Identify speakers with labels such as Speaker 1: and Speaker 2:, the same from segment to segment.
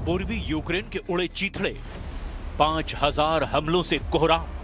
Speaker 1: पूर्वी यूक्रेन के उड़े चीथड़े, 5000 हमलों से कोहराम।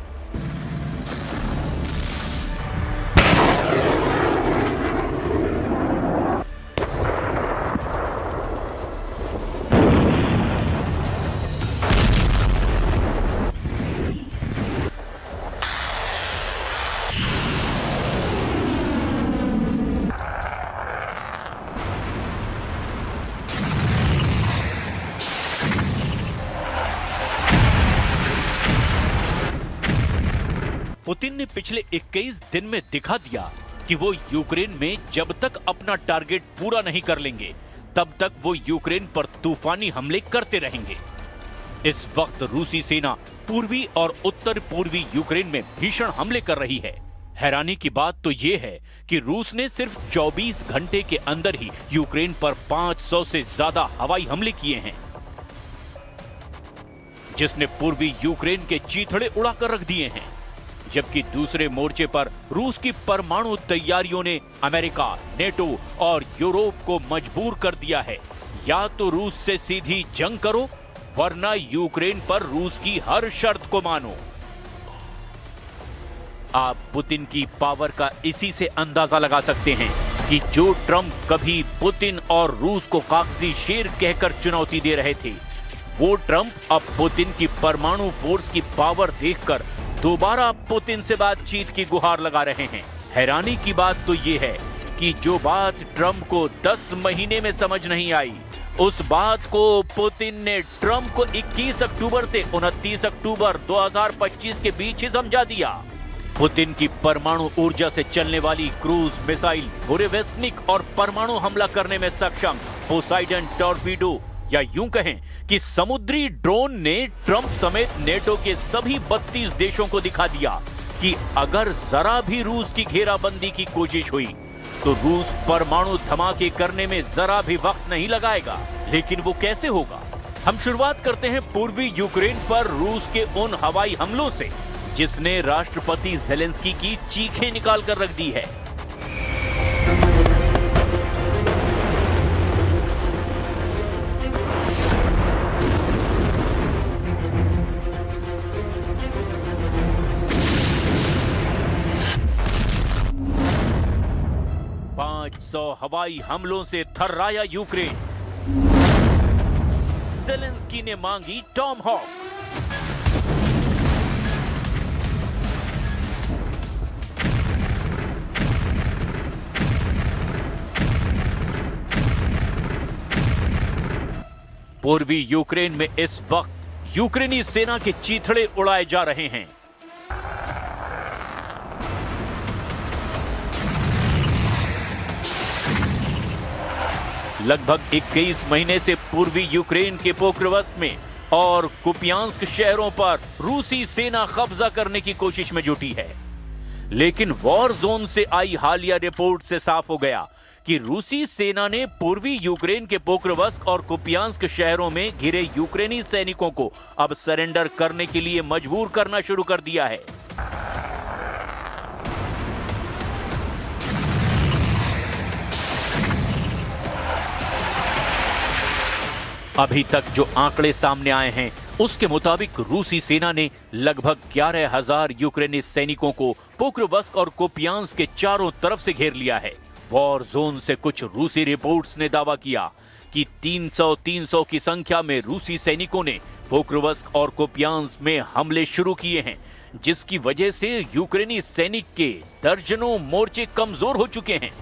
Speaker 1: पुतिन ने पिछले 21 दिन में दिखा दिया कि वो यूक्रेन में जब तक अपना टारगेट पूरा नहीं कर लेंगे तब तक वो यूक्रेन पर तूफानी हमले करते रहेंगे। इस वक्त रूसी सेना पूर्वी और उत्तर पूर्वी यूक्रेन में भीषण हमले कर रही है। हैरानी की बात तो ये है कि रूस ने सिर्फ 24 घंटे के अंदर ही यूक्रेन पर 500 से ज्यादा हवाई हमले किए हैं, जिसने पूर्वी यूक्रेन के चीथड़े उड़ाकर रख दिए हैं। जबकि दूसरे मोर्चे पर रूस की परमाणु तैयारियों ने अमेरिका, नेटो और यूरोप को मजबूर कर दिया है, या तो रूस से सीधी जंग करो वरना यूक्रेन पर रूस की हर शर्त को मानो। आप पुतिन की पावर का इसी से अंदाजा लगा सकते हैं कि जो ट्रंप कभी पुतिन और रूस को कागजी शेर कहकर चुनौती दे रहे थे, वो ट्रंप अब पुतिन की परमाणु फोर्स की पावर देखकर दोबारा पुतिन से बातचीत की गुहार लगा रहे हैं। हैरानी की बात तो ये है कि जो बात ट्रंप को 10 महीने में समझ नहीं आई, उस बात को पुतिन ने ट्रंप को 21 अक्टूबर से 29 अक्टूबर 2025 के बीच ही समझा दिया। पुतिन की परमाणु ऊर्जा से चलने वाली क्रूज मिसाइल बुरेवेस्निक और परमाणु हमला करने में सक्षम पोसाइडन टॉर्पीडो, या यूं कहें कि समुद्री ड्रोन ने ट्रंप समेत नेटो के सभी 32 देशों को दिखा दिया कि अगर जरा भी रूस की घेराबंदी की कोशिश हुई तो रूस परमाणु धमाके करने में जरा भी वक्त नहीं लगाएगा। लेकिन वो कैसे होगा? हम शुरुआत करते हैं पूर्वी यूक्रेन पर रूस के उन हवाई हमलों से जिसने राष्ट्रपति ज़ेलेंस्की की चीखें निकाल कर रख दी है। हवाई हमलों से थर्राया यूक्रेन, ज़ेलेंस्की ने मांगी टॉमहॉक। पूर्वी यूक्रेन में इस वक्त यूक्रेनी सेना के चीथड़े उड़ाए जा रहे हैं। लगभग 21 महीने से पूर्वी यूक्रेन के पोक्रोवस्क में और कुपियांस्क शहरों पर रूसी सेना कब्जा करने की कोशिश में जुटी है। लेकिन वॉर जोन से आई हालिया रिपोर्ट से साफ हो गया कि रूसी सेना ने पूर्वी यूक्रेन के पोक्रोवस्क और कुपियांस्क शहरों में घिरे यूक्रेनी सैनिकों को अब सरेंडर करने के लिए मजबूर करना शुरू कर दिया है। अभी तक जो आंकड़े सामने आए हैं उसके मुताबिक रूसी सेना ने लगभग 11,000 यूक्रेनी सैनिकों को पोक्रोवस्क और कुपियांस्क के चारों तरफ से घेर लिया है। वॉर जोन से कुछ रूसी रिपोर्ट्स ने दावा किया कि 300 की संख्या में रूसी सैनिकों ने पोक्रोवस्क और कुपियांस्क में हमले शुरू किए हैं, जिसकी वजह से यूक्रेनी सैनिक के दर्जनों मोर्चे कमजोर हो चुके हैं।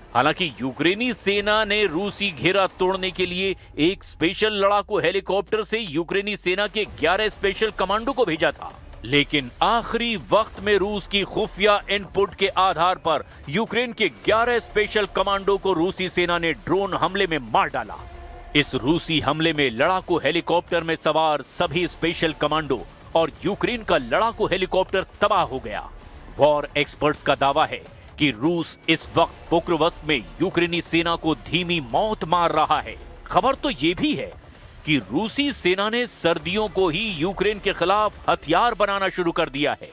Speaker 1: हालांकि यूक्रेनी सेना ने रूसी घेरा तोड़ने के लिए एक स्पेशल लड़ाकू हेलीकॉप्टर से यूक्रेनी सेना के 11 स्पेशल कमांडो को भेजा था, लेकिन आखिरी वक्त में रूस की खुफिया इनपुट के आधार पर यूक्रेन के 11 स्पेशल कमांडो को रूसी सेना ने ड्रोन हमले में मार डाला। इस रूसी हमले में लड़ाकू हेलीकॉप्टर में सवार सभी स्पेशल कमांडो और यूक्रेन का लड़ाकू हेलीकॉप्टर तबाह हो गया। वॉर एक्सपर्ट्स का दावा है कि रूस इस वक्त पोक्रोवस्क में यूक्रेनी सेना को धीमी मौत मार रहा है। खबर तो यह भी है कि रूसी सेना ने सर्दियों को ही यूक्रेन के खिलाफ हथियार बनाना शुरू कर दिया है।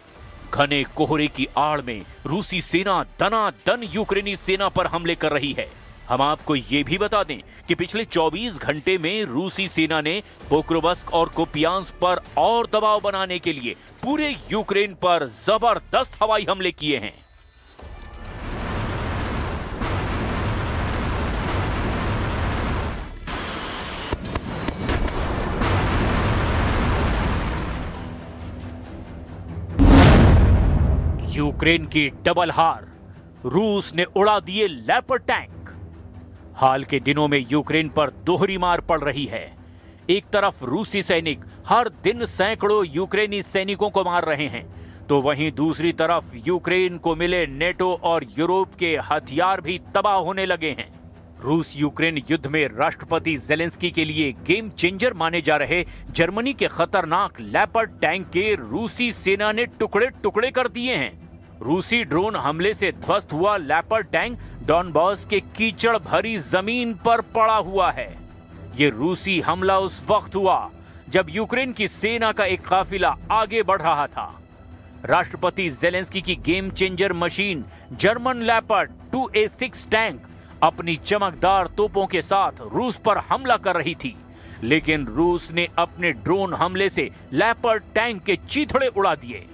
Speaker 1: घने कोहरे की आड़ में रूसी सेना दनादन यूक्रेनी सेना पर हमले कर रही है। हम आपको ये भी बता दें कि पिछले 24 घंटे में रूसी सेना ने पोक्रोवस्क और कुपियांस्क पर और दबाव बनाने के लिए पूरे यूक्रेन पर जबरदस्त हवाई हमले किए हैं। यूक्रेन की डबल हार, रूस ने उड़ा दिए लेपर्ड टैंक। हाल के दिनों में यूक्रेन पर दोहरी मार पड़ रही है। एक तरफ रूसी सैनिक हर दिन सैकड़ों यूक्रेनी सैनिकों को मार रहे हैं, तो वहीं दूसरी तरफ यूक्रेन को मिले नेटो और यूरोप के हथियार भी तबाह होने लगे हैं। रूस यूक्रेन युद्ध में राष्ट्रपति जेलेंस्की के लिए गेम चेंजर माने जा रहे जर्मनी के खतरनाक लेपर्ड टैंक के रूसी सेना ने टुकड़े टुकड़े कर दिए हैं। रूसी ड्रोन हमले से ध्वस्त हुआ लेपर्ड टैंक डॉनबॉस के कीचड़ भरी जमीन पर पड़ा हुआ है। ये रूसी हमला उस वक्त हुआ जब यूक्रेन की सेना का एक काफिला आगे बढ़ रहा था। राष्ट्रपति जेलेंस्की की game changer machine German leopard 2A6 tank अपनी चमकदार तोपों के साथ रूस पर हमला कर रही थी, लेकिन रूस ने अपने ड्रोन हमले से लेपर्ड टैंक के चीथड़े उड़ा दिए।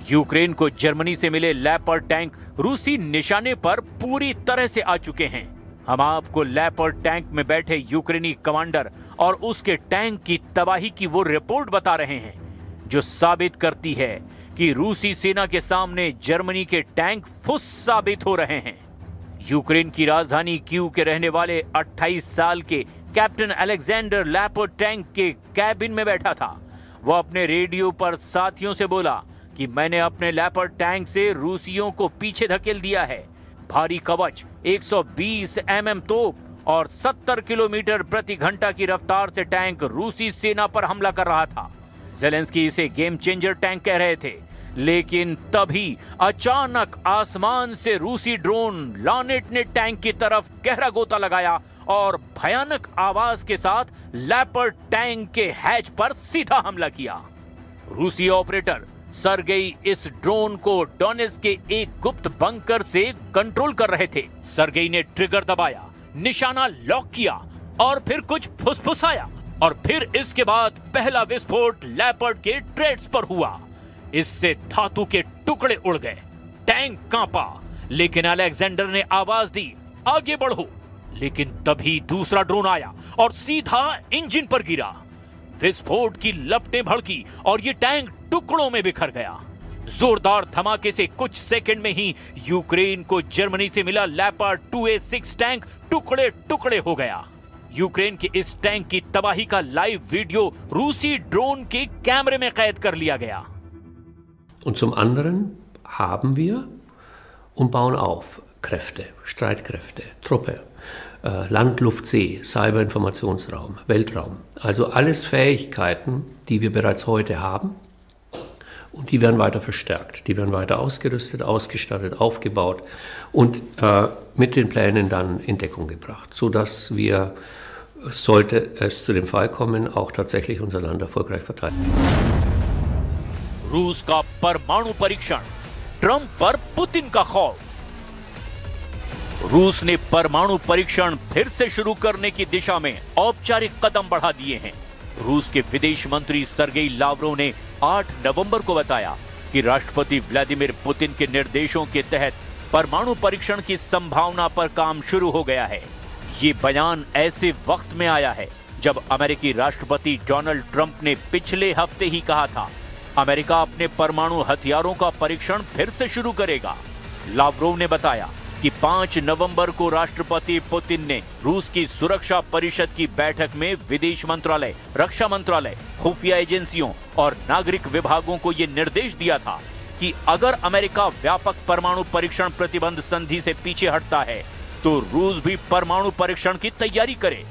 Speaker 1: यूक्रेन को जर्मनी से मिले लेपर्ड टैंक रूसी निशाने पर पूरी तरह से आ चुके हैं। हम आपको लेपर्ड टैंक में बैठे यूक्रेनी कमांडर और उसके टैंक की तबाही की वो रिपोर्ट बता रहे हैं जो साबित करती है कि रूसी सेना के सामने जर्मनी के टैंक फुस साबित हो रहे हैं। यूक्रेन की राजधानी कीव के रहने वाले 28 साल के कैप्टन अलेक्जेंडर लेपर्ड टैंक के कैबिन में बैठा था। वह अपने रेडियो पर साथियों से बोला कि मैंने अपने लेपर्ड टैंक से रूसियों को पीछे धकेल दिया है। भारी कवच, 120 mm तोप और 70 किलोमीटर प्रति घंटा की रफ्तार से टैंक रूसी सेना पर हमला कर रहा था। जेलेंस्की इसे गेम चेंजर टैंक कह रहे थे, लेकिन तभी अचानक आसमान से रूसी ड्रोन लॉनेट ने टैंक की तरफ गहरा गोता लगाया और भयानक आवाज के साथ लेपर्ड टैंक के हैच पर सीधा हमला किया। रूसी ऑपरेटर सर्गेई इस ड्रोन को डोनेट्स्क के एक गुप्त बंकर से कंट्रोल कर रहे थे। सर्गेई ने ट्रिगर दबाया, निशाना लॉक किया और फिर कुछ फुसफुसाया और फिर इसके बाद पहला विस्फोट लेपर्ड के ट्रेड्स पर हुआ। इससे धातु के टुकड़े उड़ गए, टैंक कांपा, लेकिन अलेक्जेंडर ने आवाज दी, आगे बढ़ो। लेकिन तभी दूसरा ड्रोन आया और सीधा इंजन पर गिरा। विस्फोट की लपटें भड़की और ये टैंक टुकड़ों में बिखर गया। जोरदार धमाके से कुछ सेकंड में ही यूक्रेन को जर्मनी से मिला लेपर्ड 2A6 टैंक टुकड़े टुकड़े हो गया। यूक्रेन के इस टैंक की तबाही का लाइव वीडियो रूसी ड्रोन के कैमरे में कैद कर लिया गया।
Speaker 2: Und zum anderen haben wir und bauen auf Kräfte, Streitkräfte, Truppe, Land, Luft, See, Cyberinformationsraum, Weltraum. Also alles Fähigkeiten, die wir bereits heute haben und die werden weiter verstärkt. Die werden weiter ausgerüstet, ausgestattet, aufgebaut und mit den Plänen dann in Deckung gebracht, sodass wir, sollte es zu dem Fall kommen, auch tatsächlich unser Land erfolgreich verteidigen.
Speaker 1: रूस का परमाणु परीक्षण, Trump पर Putin का खौफ। रूस ने परमाणु परीक्षण फिर से शुरू करने की दिशा में औपचारिक कदम बढ़ा दिए हैं। रूस के विदेश मंत्री सर्गेई लावरोव ने 8 नवंबर को बताया कि राष्ट्रपति व्लादिमीर पुतिन के निर्देशों के तहत परमाणु परीक्षण की संभावना पर काम शुरू हो गया है। ये बयान ऐसे वक्त में आया है जब अमेरिकी राष्ट्रपति डोनाल्ड ट्रंप ने पिछले हफ्ते ही कहा था अमेरिका अपने परमाणु हथियारों का परीक्षण फिर से शुरू करेगा। लावरोव ने बताया कि 5 नवंबर को राष्ट्रपति पुतिन ने रूस की सुरक्षा परिषद की बैठक में विदेश मंत्रालय, रक्षा मंत्रालय, खुफिया एजेंसियों और नागरिक विभागों को यह निर्देश दिया था कि अगर अमेरिका व्यापक परमाणु परीक्षण प्रतिबंध संधि से पीछे हटता है तो रूस भी परमाणु परीक्षण की तैयारी करे।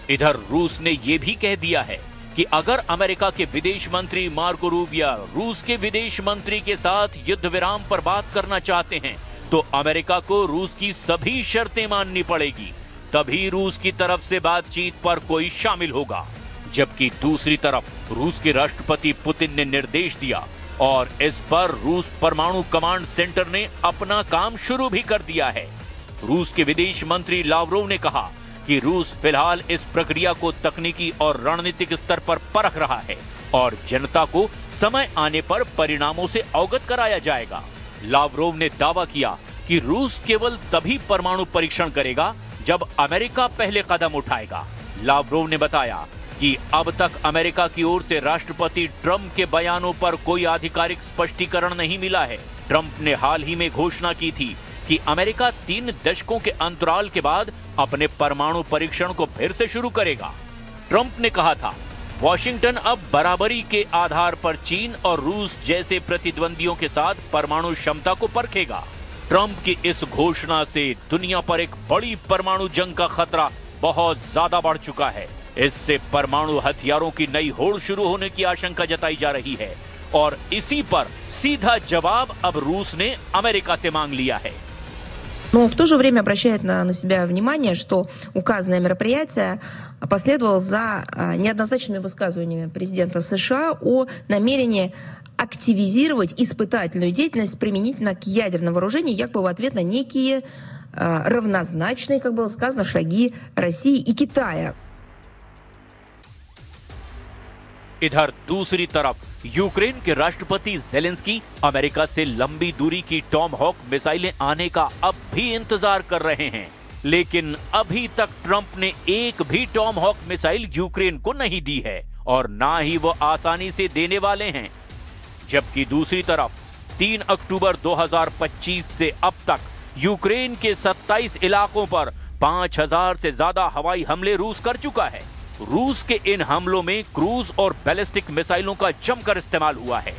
Speaker 1: इधर रूस ने यह भी कह दिया है कि अगर अमेरिका के विदेश मंत्री मार्को रूबियो रूस के विदेश मंत्री के साथ युद्ध विराम पर बात करना चाहते हैं तो अमेरिका को रूस की सभी शर्तें माननी पड़ेगी, तभी रूस की तरफ से बातचीत पर कोई शामिल होगा। जबकि दूसरी तरफ रूस के राष्ट्रपति पुतिन ने निर्देश दिया और इस पर रूस परमाणु कमांड सेंटर ने अपना काम शुरू भी कर दिया है। रूस के विदेश मंत्री लावरोव ने कहा कि रूस फिलहाल इस प्रक्रिया को तकनीकी और रणनीतिक स्तर पर परख रहा है और जनता को समय आने पर परिणामों से अवगत कराया जाएगा। लावरोव ने दावा किया कि रूस केवल तभी परमाणु परीक्षण करेगा जब अमेरिका पहले कदम उठाएगा। लावरोव ने बताया कि अब तक अमेरिका की ओर से राष्ट्रपति ट्रंप के बयानों पर कोई आधिकारिक स्पष्टीकरण नहीं मिला है। ट्रंप ने हाल ही में घोषणा की थी कि अमेरिका 3 दशकों के अंतराल के बाद अपने परमाणु परीक्षण को फिर से शुरू करेगा। ट्रंप ने कहा था, वॉशिंगटन अब बराबरी के आधार पर चीन और रूस जैसे प्रतिद्वंदियों के साथ परमाणु क्षमता को परखेगा। ट्रंप की इस घोषणा से दुनिया पर एक बड़ी परमाणु जंग का खतरा बहुत ज्यादा बढ़ चुका है। इससे परमाणु हथियारों की नई होड़ शुरू होने की आशंका जताई जा रही है और इसी पर सीधा जवाब अब रूस ने अमेरिका से मांग लिया है।
Speaker 3: Но в то же время обращает на себя внимание, что указанное мероприятие последовало за неоднозначными высказываниями президента США о намерении активизировать испытательную деятельность применительно к ядерным вооружениям, якобы в ответ на некие равнозначные, как было сказано, шаги России и Китая.
Speaker 1: इधर दूसरी तरफ यूक्रेन के राष्ट्रपति जेलेंस्की अमेरिका से लंबी दूरी की टॉम हॉक मिसाइलें आने का अब भी इंतजार कर रहे हैं, लेकिन अभी तक ट्रंप ने एक भी टॉम हॉक मिसाइल यूक्रेन को नहीं दी है और ना ही वो आसानी से देने वाले हैं। जबकि दूसरी तरफ 3 अक्टूबर 2025 से अब तक यूक्रेन के 27 इलाकों पर 5000 से ज्यादा हवाई हमले रूस कर चुका है। रूस के इन हमलों में क्रूज और बैलिस्टिक मिसाइलों का जमकर इस्तेमाल हुआ है।